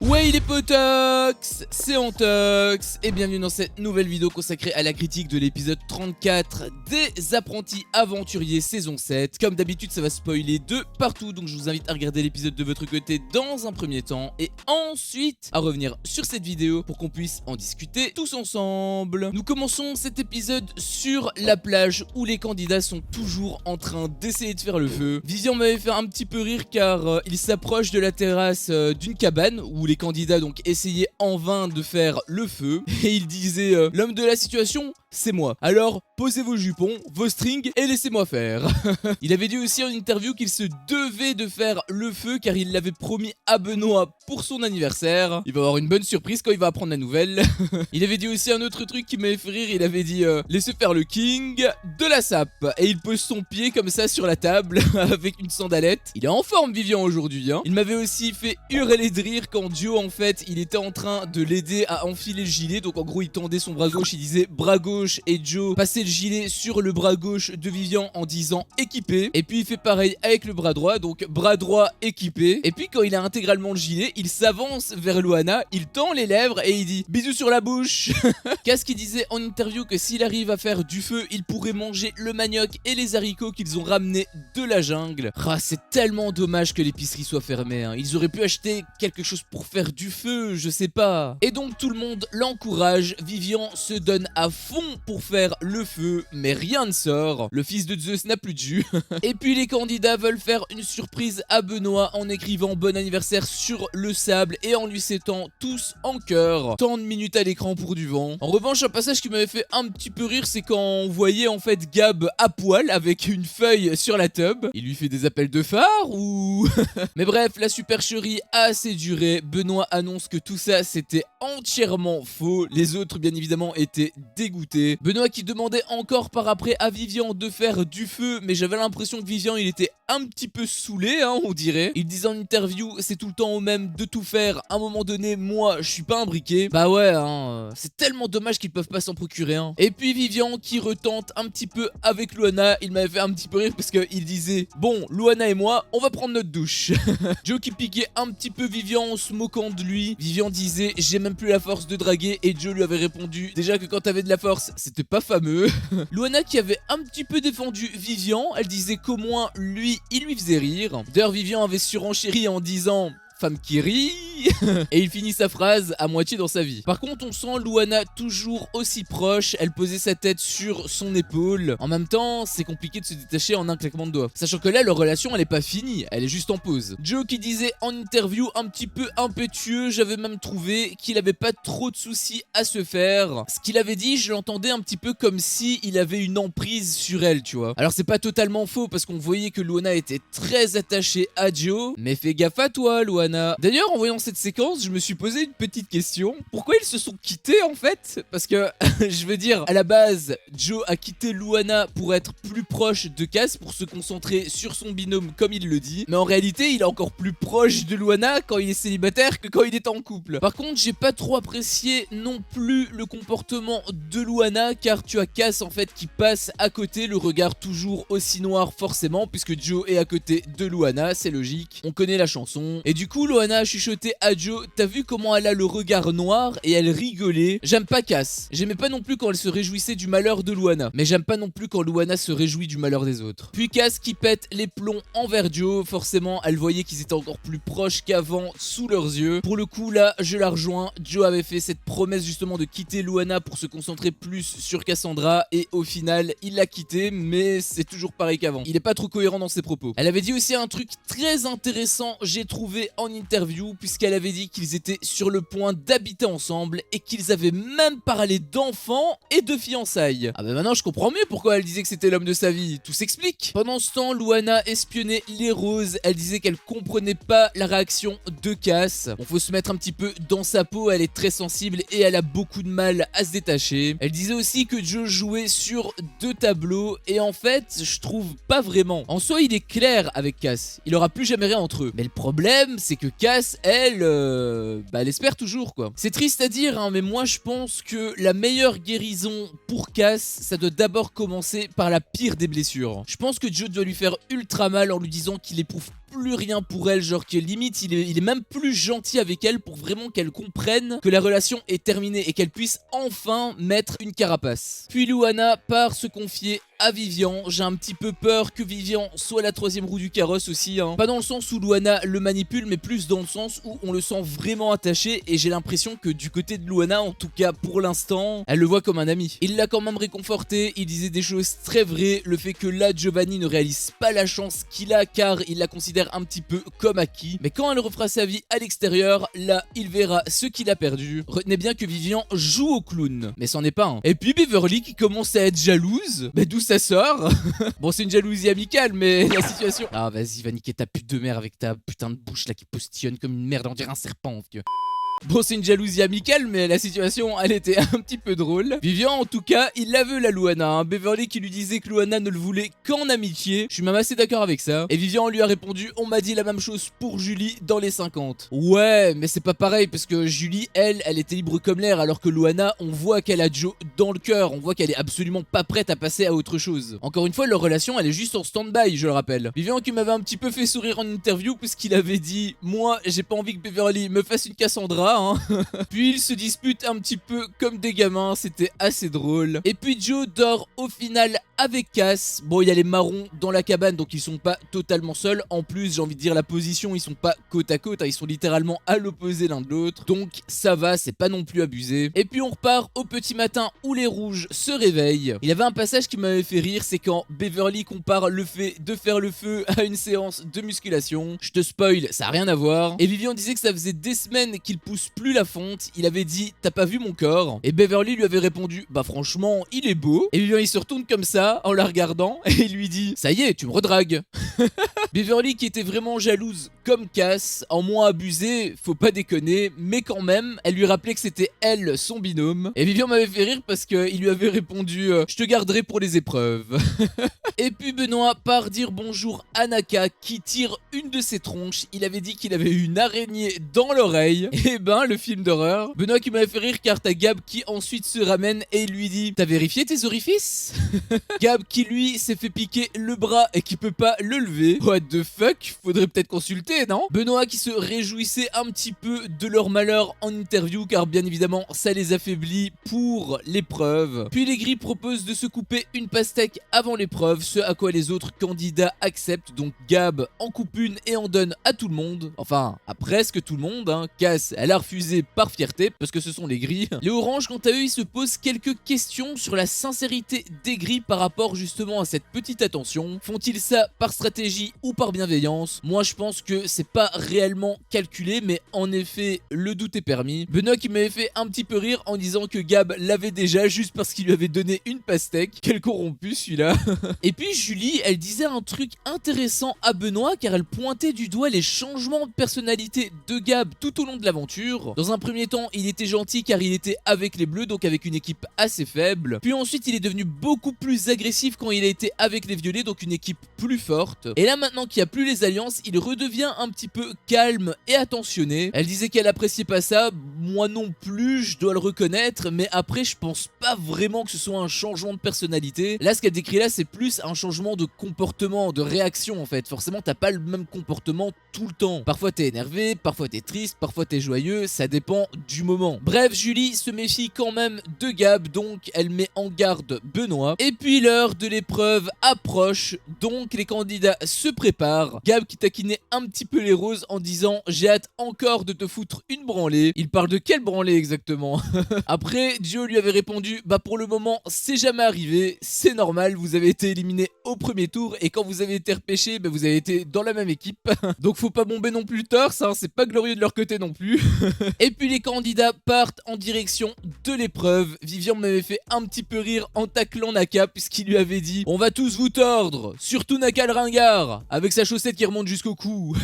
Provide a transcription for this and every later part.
Ouais les potox, c'est Antox et bienvenue dans cette nouvelle vidéo consacrée à la critique de l'épisode 34 des Apprentis Aventuriers saison 7. Comme d'habitude ça va spoiler de partout, donc je vous invite à regarder l'épisode de votre côté dans un premier temps et ensuite à revenir sur cette vidéo pour qu'on puisse en discuter tous ensemble. Nous commençons cet épisode sur la plage où les candidats sont toujours en train d'essayer de faire le feu. Vivian m'avait fait un petit peu rire car il s'approche de la terrasse d'une cabane où les candidats donc essayaient en vain de faire le feu et il disait l'homme de la situation c'est moi, alors posez vos jupons, vos strings et laissez-moi faire. Il avait dit aussi en interview qu'il se devait de faire le feu car il l'avait promis à Benoît pour son anniversaire. Il va avoir une bonne surprise quand il va apprendre la nouvelle. Il avait dit aussi un autre truc qui m'avait fait rire, il avait dit laissez faire le king de la sape et il pose son pied comme ça sur la table avec une sandalette. Il est en forme Vivian aujourd'hui hein. Il m'avait aussi fait hurler de rire quand Joe en fait il était en train de l'aider à enfiler le gilet, donc en gros il tendait son bras gauche, il disait bras gauche et Joe passait le gilet sur le bras gauche de Vivian en disant équipé, et puis il fait pareil avec le bras droit, donc bras droit équipé, et puis quand il a intégralement le gilet il s'avance vers Luana, il tend les lèvres et il dit bisous sur la bouche. Cass qui disait en interview que s'il arrive à faire du feu il pourrait manger le manioc et les haricots qu'ils ont ramenés de la jungle. Ah, c'est tellement dommage que l'épicerie soit fermée hein. Ils auraient pu acheter quelque chose pour faire du feu, je sais pas. Et donc tout le monde l'encourage, Vivian se donne à fond pour faire le feu, mais rien ne sort. Le fils de Zeus n'a plus de jus. Et puis les candidats veulent faire une surprise à Benoît en écrivant bon anniversaire sur le sable et en lui souhaitant tous en cœur. Tant de minutes à l'écran pour du vent. En revanche, un passage qui m'avait fait un petit peu rire, c'est quand on voyait en fait Gab à poil avec une feuille sur la tub. Il lui fait des appels de phare ou... Mais bref, la supercherie a assez duré. Benoît annonce que tout ça c'était entièrement faux. Les autres bien évidemment étaient dégoûtés. Benoît qui demandait encore par après à Vivian de faire du feu, mais j'avais l'impression que Vivian il était un petit peu saoulé hein, on dirait. Il disait en interview c'est tout le temps au même de tout faire, à un moment donné moi je suis pas un briquet. Bah ouais hein, c'est tellement dommage qu'ils peuvent pas s'en procurer un. Et puis Vivian qui retente un petit peu avec Luana, il m'avait fait un petit peu rire parce qu'il disait bon Luana et moi on va prendre notre douche. Joe qui piquait un petit peu Vivian en se moquant de lui. Vivian disait j'ai même plus la force de draguer et Joe lui avait répondu déjà que quand t'avais de la force c'était pas fameux. Luana qui avait un petit peu défendu Vivian, elle disait qu'au moins lui il lui faisait rire. D'ailleurs Vivian avait surenchéri en disant femme qui rit. Et il finit sa phrase à moitié dans sa vie. Par contre on sent Luana toujours aussi proche, elle posait sa tête sur son épaule. En même temps c'est compliqué de se détacher en un claquement de doigts. Sachant que là leur relation elle est pas finie, elle est juste en pause. Joe qui disait en interview un petit peu impétueux, j'avais même trouvé qu'il avait pas trop de soucis à se faire. Ce qu'il avait dit je l'entendais un petit peu comme si il avait une emprise sur elle tu vois. Alors c'est pas totalement faux parce qu'on voyait que Luana était très attachée à Joe. Mais fais gaffe à toi Luana. D'ailleurs en voyant cette séquence, je me suis posé une petite question. Pourquoi ils se sont quittés en fait? Parce que, je veux dire, à la base, Joe a quitté Luana pour être plus proche de Cass, pour se concentrer sur son binôme comme il le dit. Mais en réalité, il est encore plus proche de Luana quand il est célibataire que quand il est en couple. Par contre, j'ai pas trop apprécié non plus le comportement de Luana, car tu as Cass en fait qui passe à côté, le regard toujours aussi noir forcément, puisque Joe est à côté de Luana, c'est logique. On connaît la chanson. Et du coup, Luana a chuchoté à Joe, t'as vu comment elle a le regard noir et elle rigolait. J'aime pas Cass. J'aimais pas non plus quand elle se réjouissait du malheur de Luana. Mais j'aime pas non plus quand Luana se réjouit du malheur des autres. Puis Cass qui pète les plombs envers Joe. Forcément, elle voyait qu'ils étaient encore plus proches qu'avant sous leurs yeux. Pour le coup, là, je la rejoins. Joe avait fait cette promesse justement de quitter Luana pour se concentrer plus sur Cassandra. Et au final, il l'a quitté, mais c'est toujours pareil qu'avant. Il est pas trop cohérent dans ses propos. Elle avait dit aussi un truc très intéressant, j'ai trouvé en interview, puisqu'elle avait dit qu'ils étaient sur le point d'habiter ensemble et qu'ils avaient même parlé d'enfants et de fiançailles. Ah bah maintenant je comprends mieux pourquoi elle disait que c'était l'homme de sa vie, tout s'explique. Pendant ce temps, Luana espionnait les roses, elle disait qu'elle comprenait pas la réaction de Cass. On faut se mettre un petit peu dans sa peau, elle est très sensible et elle a beaucoup de mal à se détacher. Elle disait aussi que Joe jouait sur deux tableaux et en fait je trouve pas vraiment. En soi il est clair avec Cass, il aura plus jamais rien entre eux. Mais le problème c'est que Cass, elle espère toujours quoi. C'est triste à dire hein, mais moi je pense que la meilleure guérison pour Cass, ça doit d'abord commencer par la pire des blessures. Je pense que Joe doit lui faire ultra mal en lui disant qu'il éprouve plus rien pour elle, genre que limite il est même plus gentil avec elle pour vraiment qu'elle comprenne que la relation est terminée et qu'elle puisse enfin mettre une carapace. Puis Luana part se confier à Vivian. J'ai un petit peu peur que Vivian soit la troisième roue du carrosse aussi, hein. Pas dans le sens où Luana le manipule, mais plus dans le sens où on le sent vraiment attaché, et j'ai l'impression que du côté de Luana, en tout cas pour l'instant, elle le voit comme un ami. Il l'a quand même réconforté, il disait des choses très vraies, le fait que là Giovanni ne réalise pas la chance qu'il a car il la considère un petit peu comme acquis, mais quand elle refera sa vie à l'extérieur, là il verra ce qu'il a perdu. Retenez bien que Vivian joue au clown, mais c'en est pas un. Et puis Beverly qui commence à être jalouse, bah d'où ça sort? Bon, c'est une jalousie amicale, mais la situation... Ah vas-y, va niquer ta pute de mère avec ta putain de bouche là qui postillonne comme une merde, on dirait un serpent, vieux. Bon, c'est une jalousie amicale, mais la situation, elle était un petit peu drôle. Vivian, en tout cas, il la veut, la Luana, hein. Beverly qui lui disait que Luana ne le voulait qu'en amitié. Je suis même assez d'accord avec ça. Et Vivian lui a répondu, on m'a dit la même chose pour Julie dans les 50. Ouais, mais c'est pas pareil, parce que Julie, elle était libre comme l'air, alors que Luana, on voit qu'elle a Joe dans le cœur. On voit qu'elle est absolument pas prête à passer à autre chose. Encore une fois, leur relation, elle est juste en stand-by, je le rappelle. Vivian qui m'avait un petit peu fait sourire en interview, puisqu'il avait dit, moi, j'ai pas envie que Beverly me fasse une Cassandra, hein. Puis ils se disputent un petit peu comme des gamins, c'était assez drôle. Et puis Joe dort au final avec Cass. Bon, il y a les marrons dans la cabane, donc ils sont pas totalement seuls. En plus, j'ai envie de dire la position, ils sont pas côte à côte, hein, ils sont littéralement à l'opposé l'un de l'autre. Donc ça va, c'est pas non plus abusé. Et puis on repart au petit matin où les rouges se réveillent. Il y avait un passage qui m'avait fait rire, c'est quand Beverly compare le fait de faire le feu à une séance de musculation. Je te spoil, ça a rien à voir. Et Vivian disait que ça faisait des semaines qu'il pousse plus la fonte. Il avait dit, t'as pas vu mon corps? Et Beverly lui avait répondu, bah franchement, il est beau. Et Vivian il se retourne comme ça en la regardant et il lui dit, ça y est, tu me redragues. Beverly qui était vraiment jalouse comme Cass, en moins abusée, faut pas déconner, mais quand même, elle lui rappelait que c'était elle son binôme. Et Vivian m'avait fait rire parce qu'il lui avait répondu, je te garderai pour les épreuves. Et puis Benoît part dire bonjour à Naka qui tire une de ses tronches. Il avait dit qu'il avait eu une araignée dans l'oreille. Et ben le film d'horreur. Benoît qui m'avait fait rire car t'as Gab qui ensuite se ramène et il lui dit, t'as vérifié tes orifices? Gab qui lui s'est fait piquer le bras et qui peut pas le lever. What the fuck? Faudrait peut-être consulter, non? Benoît qui se réjouissait un petit peu de leur malheur en interview car bien évidemment ça les affaiblit pour l'épreuve. Puis les gris proposent de se couper une pastèque avant l'épreuve, ce à quoi les autres candidats acceptent. Donc Gab en coupe une et en donne à tout le monde. Enfin, à presque tout le monde, hein. Cass, elle a refusé par fierté parce que ce sont les gris. Les oranges, quant à eux, ils se posent quelques questions sur la sincérité des gris par rapport justement à cette petite attention. Font-ils ça par stratégie ou par bienveillance? Moi je pense que c'est pas réellement calculé, mais en effet le doute est permis. Benoît qui m'avait fait un petit peu rire en disant que Gab l'avait déjà juste parce qu'il lui avait donné une pastèque. Quel corrompu celui-là. Et puis Julie, elle disait un truc intéressant à Benoît car elle pointait du doigt les changements de personnalité de Gab tout au long de l'aventure. Dans un premier temps, il était gentil car il était avec les bleus, donc avec une équipe assez faible. Puis ensuite, il est devenu beaucoup plus agressif quand il a été avec les violets, donc une équipe plus forte. Et là maintenant qu'il n'y a plus les alliances, il redevient un petit peu calme et attentionné. Elle disait qu'elle appréciait pas ça, moi non plus, je dois le reconnaître, mais après je pense pas vraiment que ce soit un changement de personnalité. Là ce qu'elle décrit là, c'est plus un changement de comportement, de réaction en fait. Forcément t'as pas le même comportement tout le temps. Parfois t'es énervé, parfois t'es triste, parfois t'es joyeux, ça dépend du moment. Bref, Julie se méfie quand même de Gab, donc elle met en garde Benoît. Et puis l'heure de l'épreuve approche, donc les candidats se préparent. Gab qui taquinait un petit peu les roses en disant, j'ai hâte encore de te foutre une branlée. Il parle de quelle branlée exactement? Après, Joe lui avait répondu, bah pour le moment c'est jamais arrivé, c'est normal, vous avez été éliminé au premier tour et quand vous avez été repêché, bah vous avez été dans la même équipe. Donc faut pas bomber non plus le torse, hein, c'est pas glorieux de leur côté non plus. Et puis les candidats partent en direction de l'épreuve. Vivian m'avait fait un petit peu rire en taclant Naka puisqu'il lui avait dit, on va tous vous tordre, surtout Naka le ringard, avec sa chaussette qui remonte jusqu'au cou.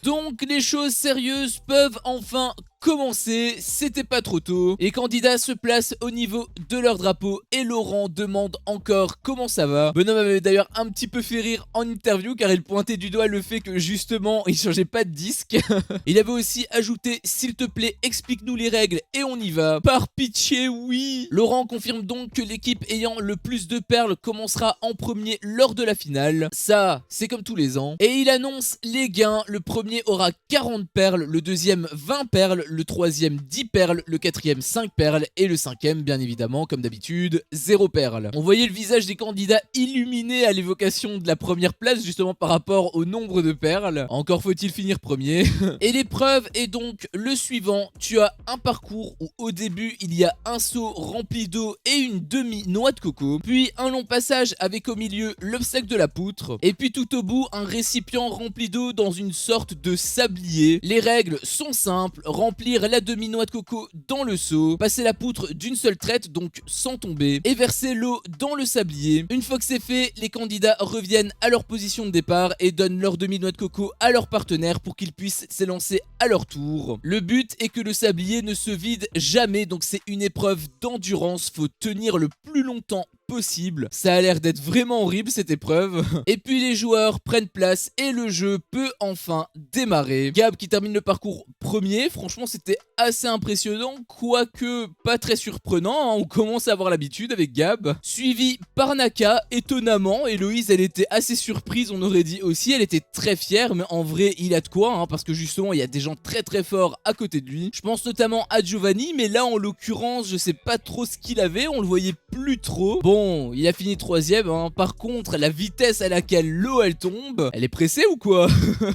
Donc les choses sérieuses peuvent enfin commencer, c'était pas trop tôt. Les candidats se placent au niveau de leur drapeau et Laurent demande encore comment ça va. Bonhomme avait d'ailleurs un petit peu fait rire en interview car il pointait du doigt le fait que justement il changeait pas de disque. Il avait aussi ajouté s'il te plaît explique-nous les règles et on y va. Par pitié oui. Laurent confirme donc que l'équipe ayant le plus de perles commencera en premier lors de la finale. Ça c'est comme tous les ans. Et il annonce les gains. Le premier aura 40 perles, le deuxième 20 perles, le troisième 10 perles, le quatrième 5 perles et le cinquième bien évidemment comme d'habitude 0 perles. On voyait le visage des candidats illuminé à l'évocation de la première place justement par rapport au nombre de perles. Encore faut-il finir premier. Et l'épreuve est donc le suivant. Tu as un parcours où au début il y a un seau rempli d'eau et une demi-noix de coco, puis un long passage avec au milieu l'obstacle de la poutre, et puis tout au bout un récipient rempli d'eau dans une sorte de sablier. Les règles sont simples, remplir la demi-noix de coco dans le seau, passer la poutre d'une seule traite donc sans tomber, et verser l'eau dans le sablier. Une fois que c'est fait, les candidats reviennent à leur position de départ et donnent leur demi-noix de coco à leur partenaire pour qu'ils puissent s'élancer à leur tour. Le but est que le sablier ne se vide jamais, donc c'est une épreuve d'endurance, faut tenir le plus longtemps possible. Ça a l'air d'être vraiment horrible cette épreuve. Et puis les joueurs prennent place et le jeu peut enfin démarrer. Gab qui termine le parcours premier, franchement c'était assez impressionnant, quoique pas très surprenant, hein. On commence à avoir l'habitude avec Gab. Suivi par Naka, étonnamment, Héloïse elle était assez surprise, on aurait dit aussi, elle était très fière, mais en vrai il a de quoi, hein, parce que justement il y a des gens très très forts à côté de lui. Je pense notamment à Giovanni, mais là en l'occurrence je sais pas trop ce qu'il avait, on le voyait plus trop. Bon, il a fini troisième, hein. Par contre la vitesse à laquelle l'eau elle tombe, elle est pressée ou quoi?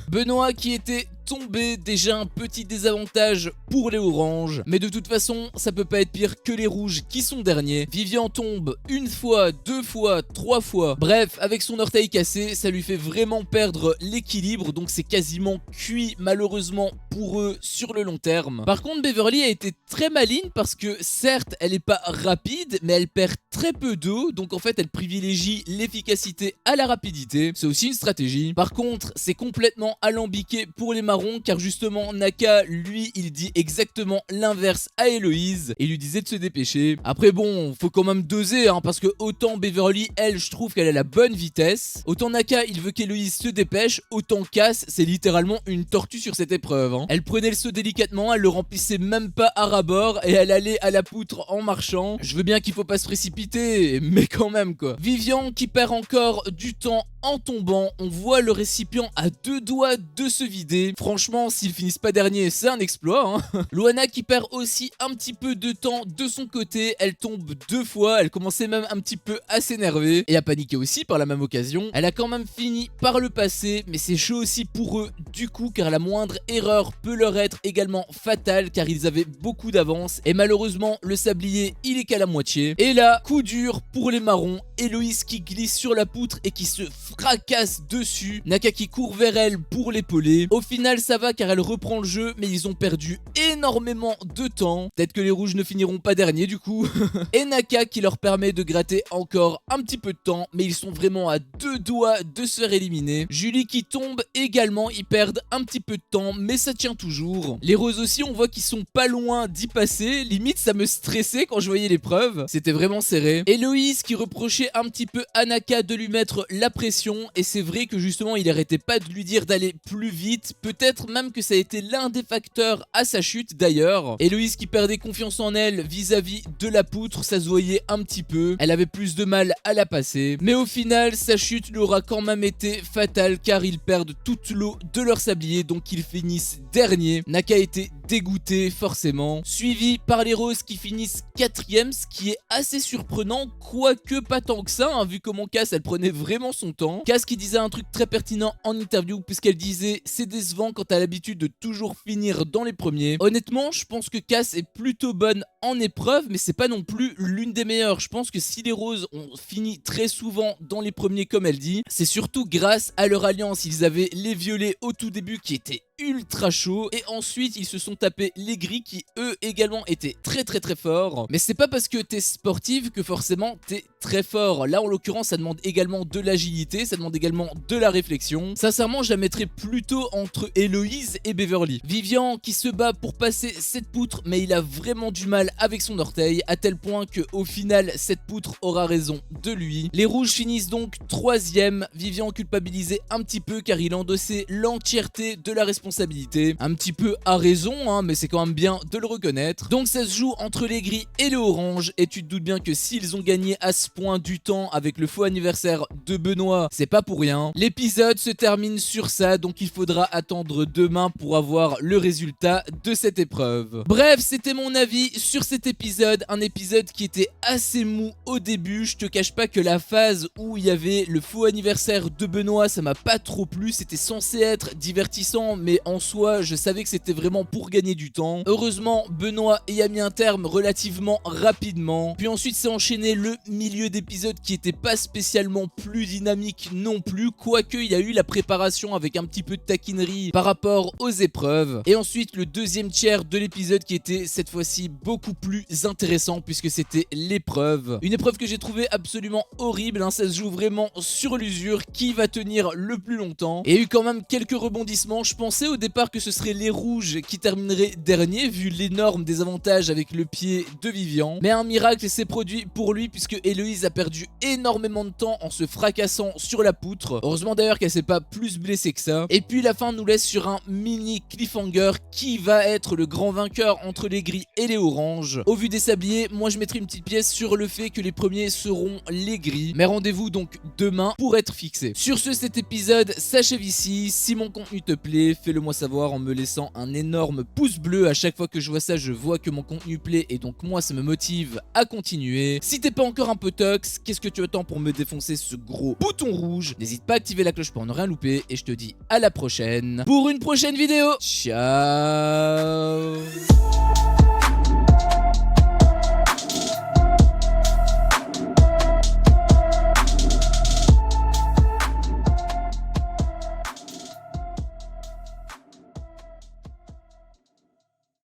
Benoît qui était tombé, déjà un petit désavantage pour les oranges, mais de toute façon ça peut pas être pire que les rouges qui sont derniers. Vivian tombe une fois, deux fois, trois fois, bref avec son orteil cassé ça lui fait vraiment perdre l'équilibre, donc c'est quasiment cuit malheureusement pour eux sur le long terme. Par contre Beverly a été très maligne parce que certes elle est pas rapide mais elle perd très peu d'eau, donc en fait elle privilégie l'efficacité à la rapidité, c'est aussi une stratégie. Par contre c'est complètement alambiqué pour les marrons car justement Naka lui il dit exactement l'inverse à Héloïse et lui disait de se dépêcher. Après bon faut quand même doser hein, parce que autant Beverly elle je trouve qu'elle a la bonne vitesse, autant Naka il veut qu'Héloïse se dépêche, autant Cass c'est littéralement une tortue sur cette épreuve hein. Elle prenait le seau délicatement, elle le remplissait même pas à ras-bord et elle allait à la poutre en marchant. Je veux bien qu'il faut pas se précipiter mais quand même quoi. Vivian qui perd encore du temps en tombant, on voit le récipient à deux doigts de se vider. Franchement, s'ils finissent pas dernier, c'est un exploit. Hein. Loana qui perd aussi un petit peu de temps de son côté. Elle tombe deux fois. Elle commençait même un petit peu à s'énerver et à paniquer aussi par la même occasion. Elle a quand même fini par le passer, mais c'est chaud aussi pour eux du coup, car la moindre erreur peut leur être également fatale, car ils avaient beaucoup d'avance. Et malheureusement, le sablier, il est qu'à la moitié. Et là, coup dur pour les marrons. Héloïse qui glisse sur la poutre et qui se fracasse dessus. Naka qui court vers elle pour l'épauler. Au final ça va car elle reprend le jeu, mais ils ont perdu énormément de temps. Peut-être que les rouges ne finiront pas derniers du coup. Et Naka qui leur permet de gratter encore un petit peu de temps, mais ils sont vraiment à deux doigts de se faire éliminer. Julie qui tombe également, ils perdent un petit peu de temps, mais ça tient toujours. Les roses aussi on voit qu'ils sont pas loin d'y passer. Limite ça me stressait quand je voyais l'épreuve, c'était vraiment serré. Héloïse qui reprochait un petit peu à Naka de lui mettre la pression, et c'est vrai que justement il arrêtait pas de lui dire d'aller plus vite, peut-être même que ça a été l'un des facteurs à sa chute d'ailleurs. Héloïse qui perdait confiance en elle vis-à-vis de la poutre, ça se voyait un petit peu, elle avait plus de mal à la passer, mais au final sa chute lui aura quand même été fatale car ils perdent toute l'eau de leur sablier, donc ils finissent dernier. Naka était dégoûté forcément, suivi par les roses qui finissent quatrième, ce qui est assez surprenant, quoique pas tant que ça, hein, vu comment Cass elle prenait vraiment son temps. Cass qui disait un truc très pertinent en interview, puisqu'elle disait c'est décevant quand t'as l'habitude de toujours finir dans les premiers. Honnêtement je pense que Cass est plutôt bonne en épreuve, mais c'est pas non plus l'une des meilleures. Je pense que si les roses ont fini très souvent dans les premiers comme elle dit, c'est surtout grâce à leur alliance. Ils avaient les violets au tout début qui étaient ultra chaud. Et ensuite ils se sont tapés les gris qui eux également étaient très forts. Mais c'est pas parce que t'es sportif que forcément t'es très fort. Là en l'occurrence ça demande également de l'agilité, ça demande également de la réflexion. Sincèrement je la mettrais plutôt entre Héloïse et Beverly. Vivian qui se bat pour passer cette poutre, mais il a vraiment du mal avec son orteil, à tel point que au final cette poutre aura raison de lui. Les rouges finissent donc 3ème, Vivian culpabilisé un petit peu car il endossait l'entièreté de la responsabilité. Un petit peu à raison hein, mais c'est quand même bien de le reconnaître. Donc ça se joue entre les gris et les oranges, et tu te doutes bien que s'ils ont gagné à ce point du temps avec le faux anniversaire de Benoît, c'est pas pour rien. L'épisode se termine sur ça, donc il faudra attendre demain pour avoir le résultat de cette épreuve. Bref, c'était mon avis sur cet épisode, un épisode qui était assez mou au début. Je te cache pas que la phase où il y avait le faux anniversaire de Benoît, ça m'a pas trop plu. C'était censé être divertissant, mais en soi je savais que c'était vraiment pour gagner du temps. Heureusement Benoît y a mis un terme relativement rapidement. Puis ensuite s'est enchaîné le milieu d'épisode qui était pas spécialement plus dynamique non plus, quoique il y a eu la préparation avec un petit peu de taquinerie par rapport aux épreuves. Et ensuite le deuxième tiers de l'épisode qui était cette fois-ci beaucoup plus intéressant puisque c'était l'épreuve. Une épreuve que j'ai trouvé absolument horrible hein, ça se joue vraiment sur l'usure, qui va tenir le plus longtemps. Et il y a eu quand même quelques rebondissements. Je pensais au départ que ce serait les rouges qui termineraient dernier vu l'énorme désavantage avec le pied de Vivian. Mais un miracle s'est produit pour lui puisque Héloïse a perdu énormément de temps en se fracassant sur la poutre. Heureusement d'ailleurs qu'elle s'est pas plus blessée que ça. Et puis la fin nous laisse sur un mini cliffhanger. Qui va être le grand vainqueur entre les gris et les oranges? Au vu des sabliers, moi je mettrai une petite pièce sur le fait que les premiers seront les gris. Mais rendez-vous donc demain pour être fixé. Sur ce, cet épisode s'achève ici. Si mon contenu te plaît, fais-le moi savoir en me laissant un énorme pouce bleu. À chaque fois que je vois ça, je vois que mon contenu plaît et donc moi ça me motive à continuer. Si t'es pas encore un peu tox, qu'est-ce que tu attends pour me défoncer ce gros bouton rouge? N'hésite pas à activer la cloche pour ne rien louper et je te dis à la prochaine pour une prochaine vidéo. Ciao.